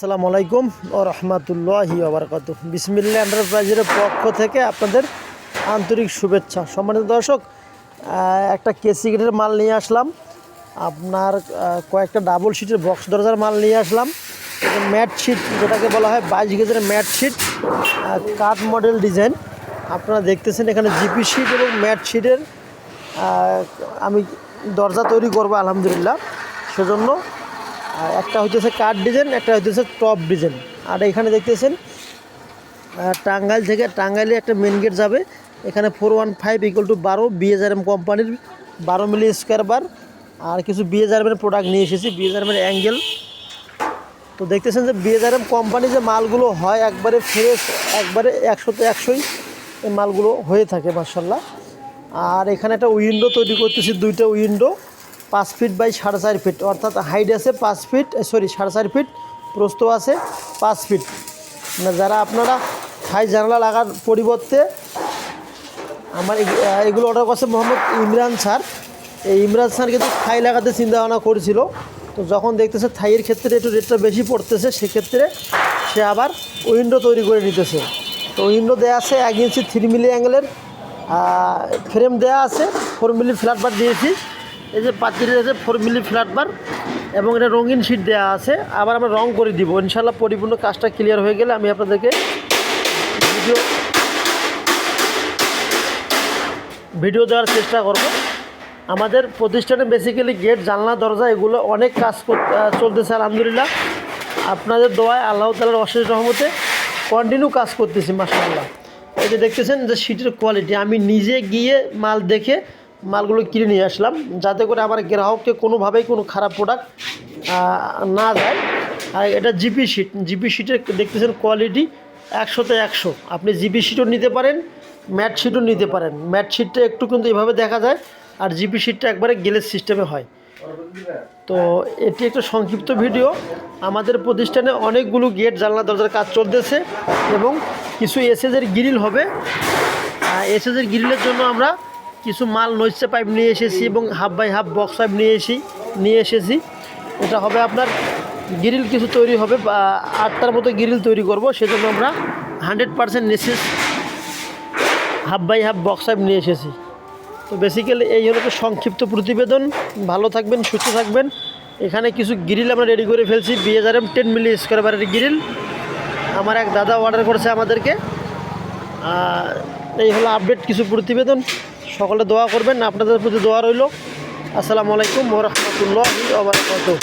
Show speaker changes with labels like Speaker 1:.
Speaker 1: আসসালামু আলাইকুম ওয়া রাহমাতুল্লাহি ওয়া বারাকাতুহু। বিসমিল্লাহ এন্টারপ্রাইজের পক্ষ থেকে আপনাদের আন্তরিক শুভেচ্ছা। সম্মানিত দর্শক, একটা কেসি গেটের মাল নিয়ে আসলাম, আপনার কয়েকটা ডাবল শিটের বক্স দরজার মাল নিয়ে আসলাম। ম্যাট শিট যেটাকে বলা হয় 22 গেজের ম্যাট শিট, কাট মডেল ডিজাইন। আপনারা দেখতেছেন এখানে জিপি শিট এবং ম্যাট শিটের আমি দরজা তৈরি করবো আলহামদুলিল্লাহ। সেজন্য একটা হইতেছে কাট ডিজাইন, একটা হইতেছে টপ ডিজাইন। আর এখানে দেখতেছেন টাঙ্গাইল থেকে, টাঙ্গাইলে একটা মেন গেট যাবে। এখানে 415 = 12 BHRM কোম্পানির 12 মিলি স্কোয়ার বার আর কিছু BHRM প্রোডাক্ট নিয়ে এসেছি, BHRM অ্যাঙ্গেল। তো দেখতেছেন যে BHRM কোম্পানি যে মালগুলো হয় একবারে ফ্রেশ, একবারে 100তে 100ই এই মালগুলো হয়ে থাকে মাশাআল্লাহ। আর এখানে একটা উইন্ডো তৈরি করতেছি, দুইটা উইন্ডো 5 ফিট বাই 4.5 ফিট, অর্থাৎ হাইট আছে 5 ফিট, 4.5 ফিট, প্রস্থ আছে 5 ফিট। মানে যারা আপনারা হাই জানালা লাগার পরিবর্তে, আমার এগুলো অর্ডার করছে মোহাম্মদ ইমরান স্যার। এই ইমরান স্যার কিন্তু থাই লাগাতে চিন্তা ভাবনা করেছিল, তো যখন দেখতেছে থাইয়ের ক্ষেত্রে একটু রেটটা বেশি পড়তেছে, সেক্ষেত্রে সে আবার উইন্ডো তৈরি করে নিতেছে। তো উইন্ডো দেওয়া আছে 1 ইঞ্চি 3 মিলি অ্যাঙ্গেলের ফ্রেম দেওয়া আছে, 4 মিলি ফ্ল্যাট বার দিয়েছি। এই যে পাতিলে আছে 4 মিলি ফ্ল্যাট বার, এবং এটা রঙিন শিট দেওয়া আছে। আবার আমরা রং করে দিব ইনশাল্লাহ। পরিপূর্ণ কাজটা ক্লিয়ার হয়ে গেলে আমি আপনাদেরকে ভিডিও দেওয়ার চেষ্টা করব। আমাদের প্রতিষ্ঠানে বেসিক্যালি গেট, জানলা, দরজা এগুলো অনেক কাজ চলতেছে আলহামদুলিল্লাহ। আপনাদের দোয়ায়, আল্লাহ তাআলার অশেষ রহমতে কন্টিনিউ কাজ করতেছি মাশাআল্লাহ। এই যে দেখতেছেন যে শিটের কোয়ালিটি, আমি নিজে গিয়ে মাল দেখে মালগুলো কিনে নিয়ে আসলাম, যাতে করে আমার গ্রাহককে কোনোভাবেই কোনো খারাপ প্রোডাক্ট না যায়। আর এটা জিপি শিট, জিপি শিটের দেখতেছেন কোয়ালিটি 100তে 100। আপনি জিপি শিটও নিতে পারেন, ম্যাট শিটও নিতে পারেন। ম্যাট শিটটা একটু কিন্তু এভাবে দেখা যায়, আর জিপি শিটটা একবারে গ্লেজ সিস্টেমে হয়। তো এটি একটা সংক্ষিপ্ত ভিডিও। আমাদের প্রতিষ্ঠানে অনেকগুলো গেট, জানলা, দরজার কাজ চলতেছে, এবং কিছু এসএসের গ্রিল হবে। এসএসের গ্রিলের জন্য আমরা কিছু মাল নইসে পাইপ নিয়ে এসেছি, এবং half by half box pipe নিয়ে এসেছি। এটা হবে আপনার গ্রিল কিছু তৈরি হবে, 8টার মতো গ্রিল তৈরি করব। সেজন্য আমরা 100% নেসেস half by half box pipe নিয়ে এসেছি। তো বেসিক্যালি এই হলো তো সংক্ষিপ্ত প্রতিবেদন। ভালো থাকবেন, সুস্থ থাকবেন। এখানে কিছু গ্রিল আমরা রেডি করে ফেলছি, BHRM 10 মিলি স্কোয়ার বারের গ্রিল। আমার এক দাদা অর্ডার করেছে আমাদেরকে। এই হলো আপডেট কিছু প্রতিবেদন। সকলে দোয়া করবেন, আপনাদের প্রতি দোয়া রইল। আসসালামু আলাইকুম ওয়া রাহমাতুল্লাহি ওয়া বারাকাতুহু।